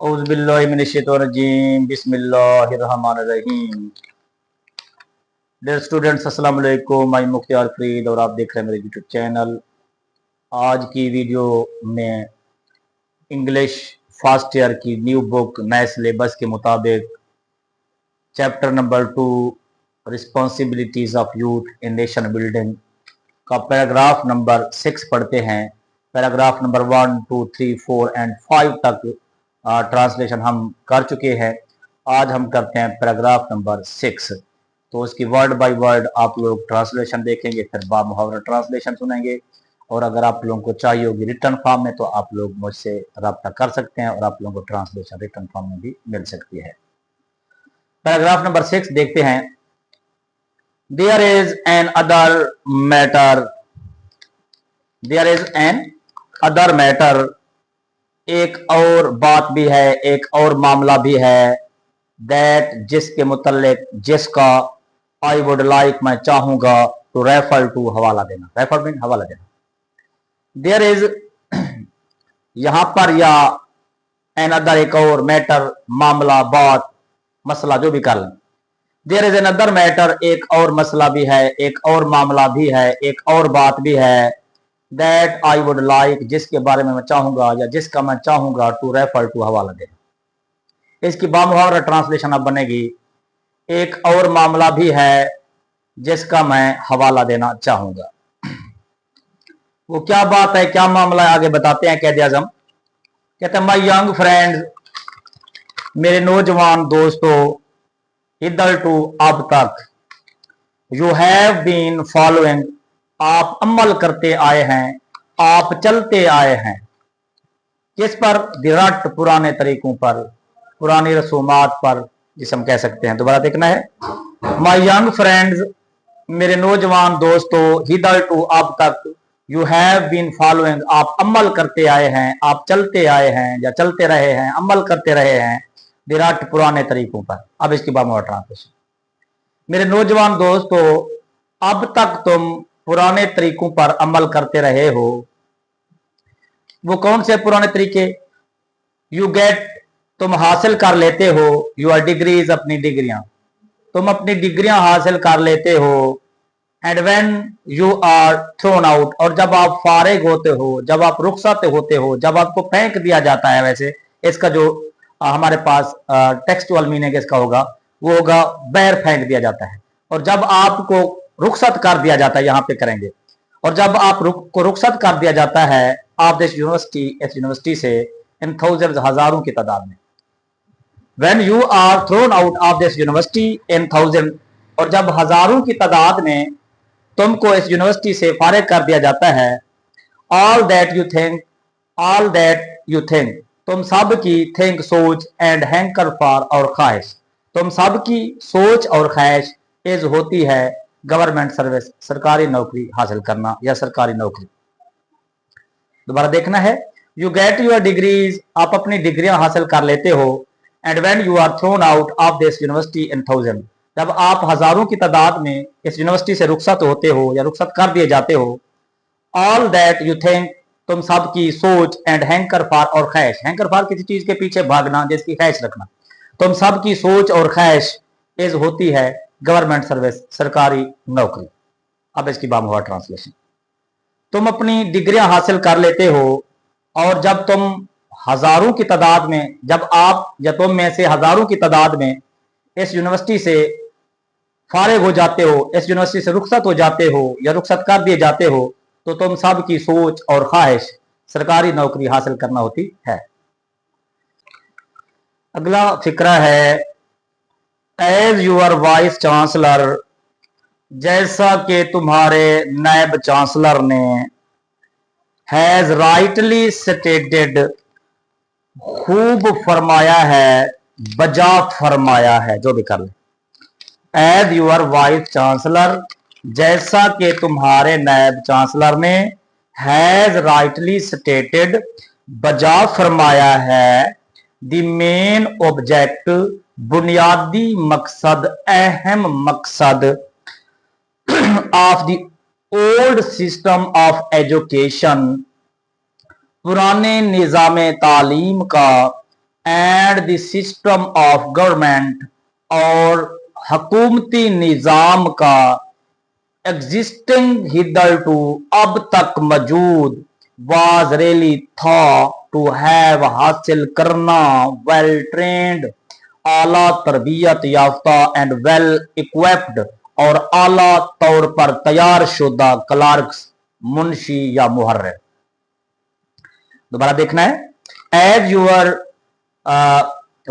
औज़ुबिल्लाहिमिनश्शैतानिर्रजीम बिस्मिल्लाहिर्रहमानिर्रहीम। Dear students, अस्सलाम वालेकुम। मैं मुख्तार फरीद और आप देख रहे हैं मेरे यूट्यूब चैनल। आज की वीडियो में इंग्लिश फर्स्ट ईयर की न्यू बुक नए सिलेबस के मुताबिक chapter number 2 responsibilities of youth in nation building का पैराग्राफ नंबर 6 पढ़ते हैं। पैराग्राफ नंबर 1, 2, 3, 4 एंड 5 तक ट्रांसलेशन हम कर चुके हैं। आज हम करते हैं पैराग्राफ नंबर 6। तो उसकी वर्ड बाय वर्ड आप लोग ट्रांसलेशन देखेंगे, फिर बा मुहावरा ट्रांसलेशन सुनेंगे। और अगर आप लोगों को चाहिए होगी रिटर्न फॉर्म में तो आप लोग मुझसे रब्ता कर सकते हैं और आप लोगों को ट्रांसलेशन रिटर्न फॉर्म में भी मिल सकती है। पैराग्राफ नंबर 6 देखते हैं। There is an other matter. There is an other matter. एक और बात भी है, एक और मामला भी है। That जिसके मुतल्लिक, जिसका I would like मैं चाहूंगा to refer to हवाला देना। refer मीन हवाला देना। There is यहां पर या another एक और matter मामला बात मसला जो भी कर लें। देयर इज अनदर मैटर एक और मसला भी है, एक और मामला भी है, एक और बात भी है। दैट आई वुड लाइक जिसके बारे में मैं चाहूंगा या जिसका मैं चाहूंगा टू रेफर टू हवाला देना। इसकी बामुहावरा ट्रांसलेशन अब बनेगी एक और मामला भी है जिसका मैं हवाला देना चाहूंगा। वो क्या बात है, क्या मामला है, आगे बताते हैं कैद आजम। कहते हैं माई यंग फ्रेंड्स, मेरे नौजवान दोस्तों, इधर टू अब तक, यू हैव बीन फॉलोइंग आप अमल करते आए हैं, आप चलते आए हैं। किस पर? दिरट पुराने तरीकों पर, पुरानी रसूमात पर, जिसे हम कह सकते हैं। दोबारा देखना है। माई यंग फ्रेंड्स, मेरे नौजवान दोस्तों, इधर टू अब तक, यू हैव बीन फॉलोइंग आप अमल करते आए हैं, आप चलते आए हैं या चलते रहे हैं, अमल करते रहे हैं विराट पुराने तरीकों पर। अब इसकी बामुहावरा ट्रांसलेशन। मेरे नौजवान दोस्तों, अब तक तुम पुराने तरीकों पर अमल करते रहे हो। वो कौन से पुराने तरीके? यू गेट तुम हासिल कर लेते हो, यूर डिग्रीज अपनी डिग्रियां, तुम अपनी डिग्रियां हासिल कर लेते हो। And when you are thrown out, और जब आप फारिग होते हो, जब आप रुखसत होते हो, जब आपको फेंक दिया जाता है। वैसे इसका जो हमारे पास टेक्सचुअल मीनिंग इसका होगा वो होगा बैर फेंक दिया जाता है। और जब आपको रुखसत कर दिया जाता है, यहां पे करेंगे, और जब आप को रुखसत कर दिया जाता है आप इस यूनिवर्सिटी से इन थाउजेंड्स हजारों की तादाद में। When you are thrown out of this university in thousand, और जब हजारों की तादाद में तुमको इस यूनिवर्सिटी से फारिग कर दिया जाता है। ऑल दैट यू थिंक तुम सब की, थिंक सोच, एंड हैंकर फॉर और ख्वाहिश, तुम सब की सोच और ख्वाहिश इज होती है गवर्नमेंट सर्विस, सरकारी नौकरी हासिल करना या सरकारी नौकरी। दोबारा देखना है। यू गेट यूर डिग्रीज आप अपनी डिग्रियां हासिल कर लेते हो। And when you are thrown out of this university in thousand, जब आप हजारों की तादाद में इस यूनिवर्सिटी से रुखसत होते हो या रुखसत कर दिए जाते हो। ऑल दैट यू थिंक तुम सब की सोच, एंड हैंकर फॉर और ख्वाहिश, हैंकर फॉर किसी चीज के पीछे भागना, जिसकी ख्वाहिश रखना। तुम सब की सोच और ख्वाहिश इज होती है गवर्नमेंट सर्विस, सरकारी नौकरी। अब इसकी बामुहावरा ट्रांसलेशन। तुम अपनी डिग्रियां हासिल कर लेते हो, और जब तुम हजारों की तादाद में, जब आप या तुम में से हजारों की तादाद में इस यूनिवर्सिटी से फारिग हो जाते हो, इस यूनिवर्सिटी से रुखसत हो जाते हो या रुखसत कर दिए जाते हो, तो तुम सब की सोच और ख्वाहिश सरकारी नौकरी हासिल करना होती है। अगला फिक्रा है। एज यूर वाइस चांसलर, जैसा कि तुम्हारे नायब चांसलर ने, हैज राइटली स्टेटेड खूब फरमाया है, बजा फरमाया है, जो भी कर ले। एज यूर वाइस चांसलर, जैसा कि तुम्हारे नायब चांसलर ने, हैज राइटली स्टेटेड बजा फरमाया है, द मेन ऑब्जेक्ट बुनियादी मकसद, अहम मकसद, of the old system of education, पुराने निजाम तालीम का, and the system of government, और हकूमती निज़ाम का एग्जिस्टिंग हिदरटू अब तक मौजूद, वाज रियली था टू हैव हासिल करना वेल ट्रेंड, आला तरबियत याफ्ता एंड वेल इक्विप्ड, और आला तौर पर तैयार शुदा क्लार्क्स, मुंशी या मुहर्रिर। दोबारा देखना है। As your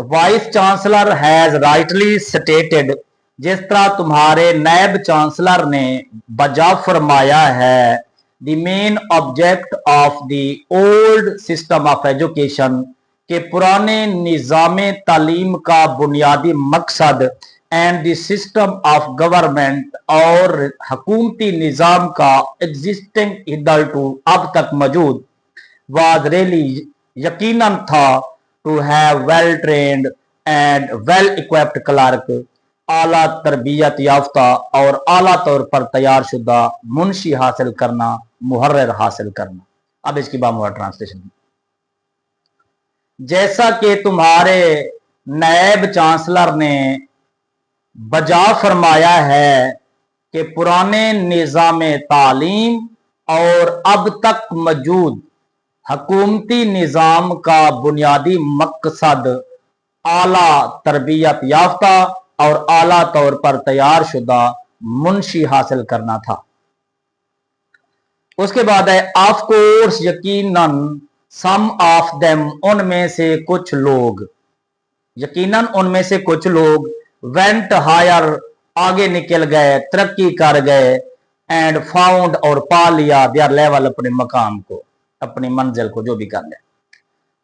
vice chancellor has rightly stated, जिस तरह तुम्हारे नायब चांसलर ने बजा फरमाया है, the main object of the old system of education, के पुराने निज़ाम तालीम का बुनियादी मकसद, and the system of government, और हकूमती निज़ाम का एग्जिस्टिंग हिदरटू अब तक मौजूद, was really यकीनन था to have well trained and well equipped clerk, आला तरबियत याफ्ता और आला तौर पर तैयार शुदा मुंशी हासिल करना, मुहर्रिर हासिल करना। अब इसकी बामुआ ट्रांसलेशन। जैसा कि तुम्हारे नायब चांसलर ने बजा फरमाया है कि पुराने निज़ाम तालीम और अब तक मौजूद हकूमती निज़ाम का बुनियादी मकसद आला तरबियत याफ्ता और आला तौर पर तैयार शुदा मुंशी हासिल करना था। उसके बाद है ऑफ कोर्स यकीनन, सम ऑफ देम, उनमें से कुछ लोग, यकीनन उनमें से कुछ लोग, वेंट हायर, आगे निकल गए, तरक्की कर गए, एंड फाउंड, और पा लिया, देयर लेवल, अपने मकाम को, अपनी मंजिल को, जो भी कर ले।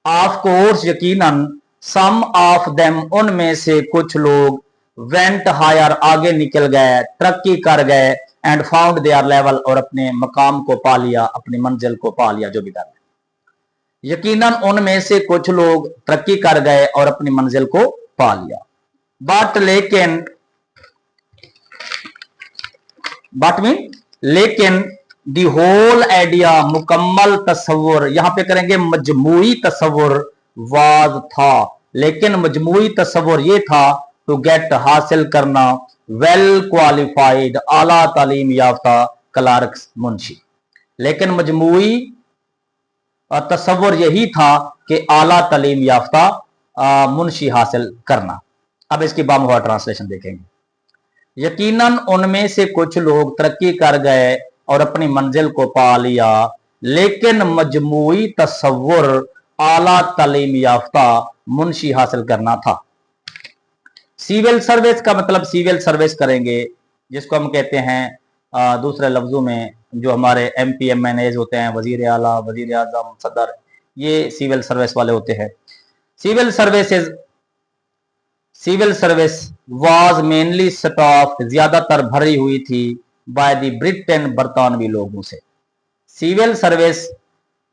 ऑफ कोर्स यकीनन, सम ऑफ देम, उनमें से कुछ लोग, वेंट हायर, आगे निकल गए, तरक्की कर गए, एंड फाउंड देयर लेवल, और अपने मकाम को पा लिया, अपनी मंजिल को पा लिया, जो भी कर ले। यकीनन उनमें से कुछ लोग तरक्की कर गए और अपनी मंजिल को पा लिया। बट लेकिन, बट मीन लेकिन, दी होल आइडिया, मुकम्मल तस्वुर, यहां पे करेंगे मजमूई तस्वुर, वाज था, लेकिन मजमूई तस्वुर ये था, टू गेट, हासिल करना, वेल क्वालिफाइड, आला तालीम याफ्ता क्लार्क्स, मुंशी। लेकिन मजमूई तस्वुर यही था कि आला तालीम याफ्ता मुंशी हासिल करना। अब इसकी बामुआ ट्रांसलेशन देखेंगे। यकीनन उनमें से कुछ लोग तरक्की कर गए और अपनी मंजिल को पा लिया, लेकिन मजमूई तस्वुर आला तालीम याफ्ता मुंशी हासिल करना था। सिविल सर्विस का मतलब सिविल सर्विस करेंगे, जिसको हम कहते हैं दूसरे लफ्जों में जो हमारे MP MNAs होते हैं, वजीर आला, वजीर आजम, सदर, ये सिविल सर्विस वाले होते हैं। Civil service was mainly staff, ज्यादातर भरी हुई थी, बाय द ब्रिटेन, बरतानवी लोगों से। सिविल सर्विस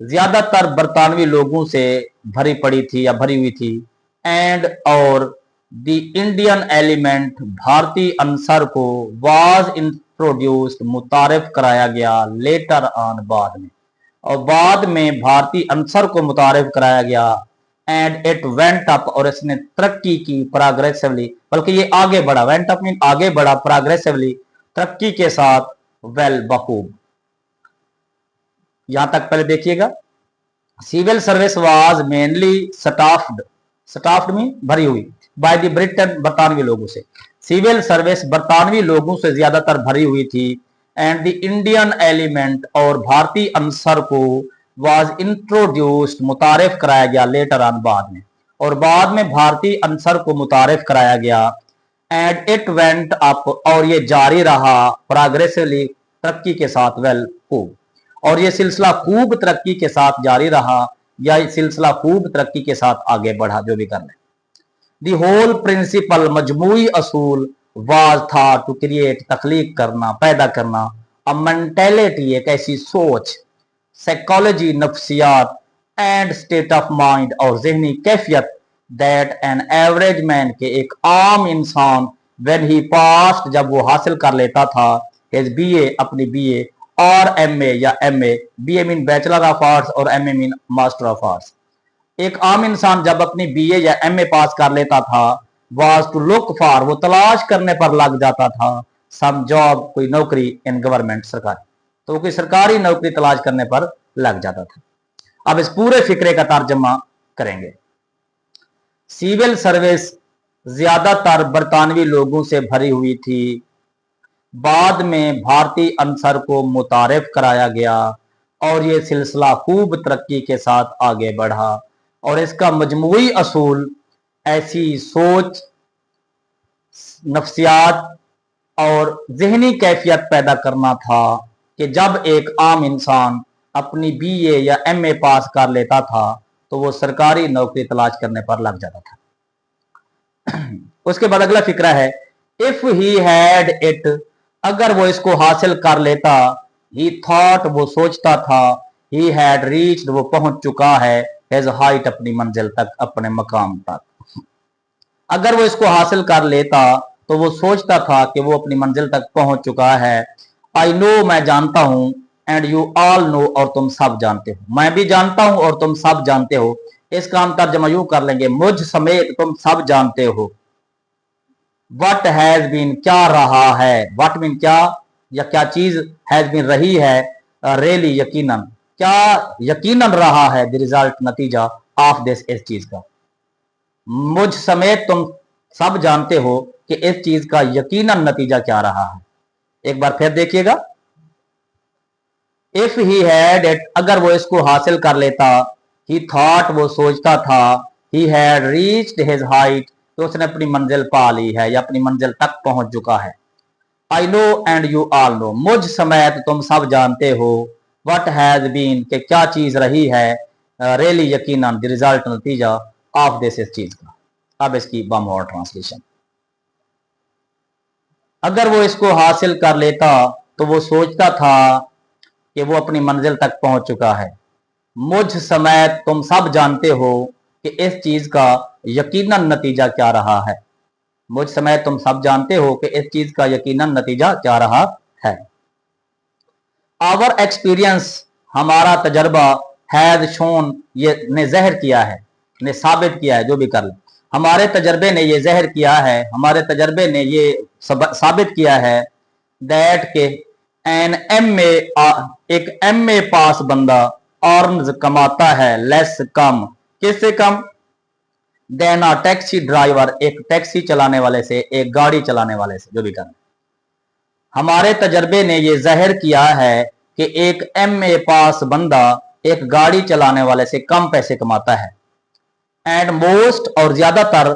ज्यादातर बरतानवी लोगों से भरी पड़ी थी या भरी हुई थी, एंड और द इंडियन एलिमेंट, भारतीय अंसर को, वाज इंट्रोड्यूस्ड, मुतारिफ कराया गया, लेटर ऑन, बाद में, और बाद में भारतीय अंसर को मुतारिफ कराया गया, एंड इट वेंट अप, और इसने तरक्की की, प्रोग्रेसिवली, बल्कि ये आगे बढ़ा, वेंट अप मीन आगे बढ़ा, प्रोग्रेसिवली, तरक्की के साथ, वेल, बखूब। यहां तक पहले देखिएगा। Civil service was mainly staffed, staffed mean भरी हुई, बाय द ब्रिटेन, बरतानवी लोगों से। सिविल सर्विस बरतानवी लोगों से ज्यादातर भरी हुई थी, एंड द इंडियन एलिमेंट, और भारतीय अंसर को, वाज इंट्रोड्यूस्ड, मुतारिफ कराया गया, लेटर ऑन, बाद में, और बाद में भारतीय अंसर को मुतारिफ कराया गया, एंड इट वेंट अप, और ये जारी रहा, प्रोग्रेसिवली, तरक्की के साथ, वेल, खूब, और ये सिलसिला खूब तरक्की के साथ जारी रहा, या सिलसिला खूब तरक्की के साथ आगे बढ़ा, जो भी कर ले। दी होल प्रिंसिपल, मजमूई असूल, वाज था, टू क्रिएट, तख्लीक करना, पैदा करना, अ मेंटेलिटी, एक ऐसी सोच, साइकोलॉजी, नफ्सियात, एंड स्टेट ऑफ माइंड, और जहनी कैफियत, दैट एन एवरेज मैन, के एक आम इंसान, व्हेन ही पास्ट, जब वो हासिल कर लेता था, हिज BA, अपनी BA, और MA या MA, BA mean bachelor of arts और MA mean master of arts, एक आम इंसान जब अपनी बीए या एमए पास कर लेता था, वाज टू लुक फॉर, वो तलाश करने पर लग जाता था, सम जॉब, कोई नौकरी इन गवर्नमेंट, सरकारी, तो वो कोई सरकारी नौकरी तलाश करने पर लग जाता था। अब इस पूरे फिक्रे का तर्जमा करेंगे। सिविल सर्विस ज्यादातर बरतानवी लोगों से भरी हुई थी। बाद में भारतीय अनसर को मुतारिफ कराया गया और ये सिलसिला खूब तरक्की के साथ आगे बढ़ा और इसका मजमूई असूल ऐसी सोच, नफ्सियात और जहनी कैफियत पैदा करना था कि जब एक आम इंसान अपनी बीए या एमए पास कर लेता था तो वो सरकारी नौकरी तलाश करने पर लग जाता था। उसके बाद अगला फिक्रा है, इफ ही हैड इट, अगर वो इसको हासिल कर लेता, ही थॉट, वो सोचता था, ही हैड रीच्ड, वो पहुंच चुका है, हिज हाइट, अपनी मंजिल तक, अपने मकाम तक। अगर वो इसको हासिल कर लेता तो वो सोचता था कि वो अपनी मंजिल तक पहुंच चुका है। आई नो, मैं जानता हूं, एंड यू ऑल नो, और तुम सब जानते हो। मैं भी जानता हूं और तुम सब जानते हो। इसका हम तर्जमा यूं कर लेंगे, मुझ समेत तुम सब जानते हो। वट हैज बीन, क्या रहा है, वट मीन क्या, या क्या चीज, हैज बीन रही है, रियली यकीनन, क्या यकीनन रहा है, द रिजल्ट, नतीजा, ऑफ दिस, इस चीज का। मुझ समेत तुम सब जानते हो कि इस चीज का यकीनन नतीजा क्या रहा है। एक बार फिर देखिएगा, इफ ही हैड इट, अगर वो इसको हासिल कर लेता, ही थॉट, वो सोचता था, he had reached his height, तो उसने अपनी मंजिल पा ली है या अपनी मंजिल तक पहुंच चुका है। I know and you all know, मुझ समेत तुम सब जानते हो, वट हैज बीन, कि क्या चीज रही है, रियली यकीनन, द रिजल्ट, नतीजा, ऑफ दिस, इस चीज का। अब इसकी बमौर ट्रांसलेशन, अगर वो इसको हासिल कर लेता तो वो सोचता था कि वो अपनी मंजिल तक पहुंच चुका है। मुझ समेत तुम सब जानते हो कि इस चीज का यकीनन नतीजा क्या रहा है। मुझ समेत तुम सब जानते हो कि इस चीज का यकीनन नतीजा क्या रहा है। आवर एक्सपीरियंस, हमारा तजर्बा, हैज शोन, ये ने जहर किया है, ने साबित किया है, जो भी कर ले, हमारे तजर्बे ने ये जहर किया है, हमारे तजर्बे ने ये साबित किया है, दैट के एन एमए, एक एमए पास बंदा, अर्न्स, कमाता है, लेस, कम, किससे कम, देन अ टैक्सी ड्राइवर, एक टैक्सी चलाने वाले से, एक गाड़ी चलाने वाले से, जो भी कर। हमारे तजर्बे ने ये जाहिर किया है कि एक एमए पास बंदा एक गाड़ी चलाने वाले से कम पैसे कमाता है। एंड मोस्ट, और ज्यादातर,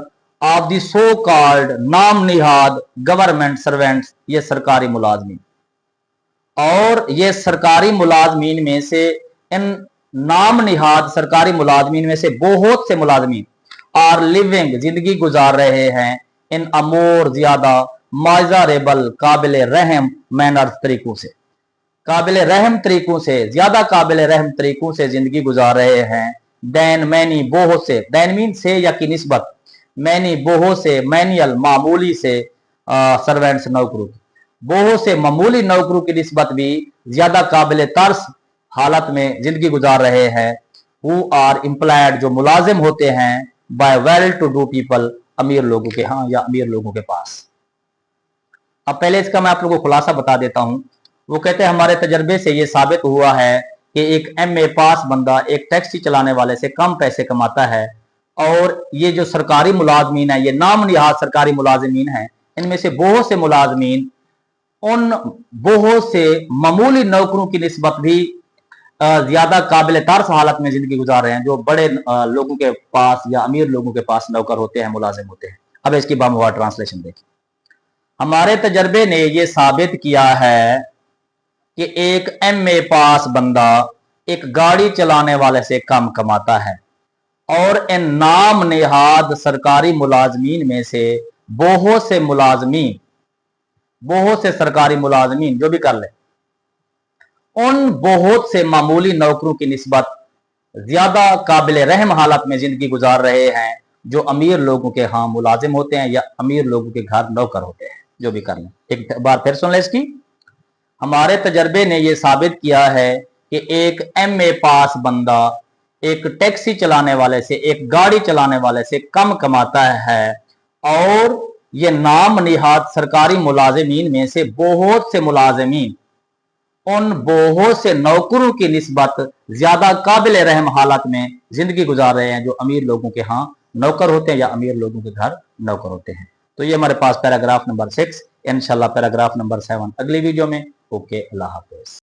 ऑफ दी सो कॉल्ड, नाम निहाद, गवर्नमेंट सर्वेंट्स, ये सरकारी मुलाजमीन, और ये सरकारी मुलाजमीन में से, इन नाम निहाद सरकारी मुलाजमीन में से बहुत से मुलाजमीन आर लिविंग, जिंदगी गुजार रहे हैं, इन अमोर, ज्यादा, माजरेबल, काबिल रहम, मैनर्स, तरीकों से, काबिल रहम तरीकों से, ज्यादा काबिल रहम तरीकों से जिंदगी गुजार रहे हैं, दैन, मैनी, बहुत से, दैन मीन से या की निस्बत, मैनी, बहुत से, मैनुअल, मामूली से, सर्वेंट्स, नौकरों, बहुत से मामूली नौकरों की निस्बत भी ज्यादा काबिल तर्स हालत में जिंदगी गुजार रहे हैं। हु आर एम्प्लॉयड, जो मुलाजिम होते हैं, by well to do people, अमीर लोगों के यहाँ या अमीर लोगों के पास। अब पहले इसका मैं आप लोगों को खुलासा बता देता हूं। वो कहते हैं हमारे तजर्बे से ये साबित हुआ है कि एक एमए पास बंदा एक टैक्सी चलाने वाले से कम पैसे कमाता है, और ये जो सरकारी मुलाजमीन है, ये नाम निहाद सरकारी मुलाजमीन है, इनमें से बहुत से मुलाजमीन उन बहुत से मामूली नौकरों की निस्बत भी ज्यादा काबिल तारस हालत में जिंदगी गुजार रहे हैं, जो बड़े लोगों के पास या अमीर लोगों के पास नौकर होते हैं, मुलाजिम होते हैं। अब इसकी बमवार ट्रांसलेशन देखिए, हमारे तजर्बे ने यह साबित किया है कि एक एमए पास बंदा एक गाड़ी चलाने वाले से कम कमाता है, और इन नाम नेहाद सरकारी मुलाजमीन में से बहुत से मुलाजमीन, बहुत से सरकारी मुलाजमीन, जो भी कर ले, उन बहुत से मामूली नौकरों की निस्बत ज्यादा काबिल रहम हालत में जिंदगी गुजार रहे हैं, जो अमीर लोगों के यहाँ मुलाजिम होते हैं या अमीर लोगों के घर नौकर होते हैं, जो भी कर लें। एक बार फिर सुन ले इसकी, हमारे तजर्बे ने यह साबित किया है कि एक एमए पास बंदा एक टैक्सी चलाने वाले से, एक गाड़ी चलाने वाले से कम कमाता है, और ये नाम निहात सरकारी मुलाजिमीन में से बहुत से मुलाजिमीन उन बहुत से नौकरों की निस्बत ज्यादा काबिल रहम हालत में जिंदगी गुजार रहे हैं जो अमीर लोगों के यहाँ नौकर होते हैं या अमीर लोगों के घर नौकर होते हैं। तो ये हमारे पास पैराग्राफ नंबर 6, इंशाल्लाह पैराग्राफ नंबर 7 अगली वीडियो में। ओके, अल्लाह हाफिज।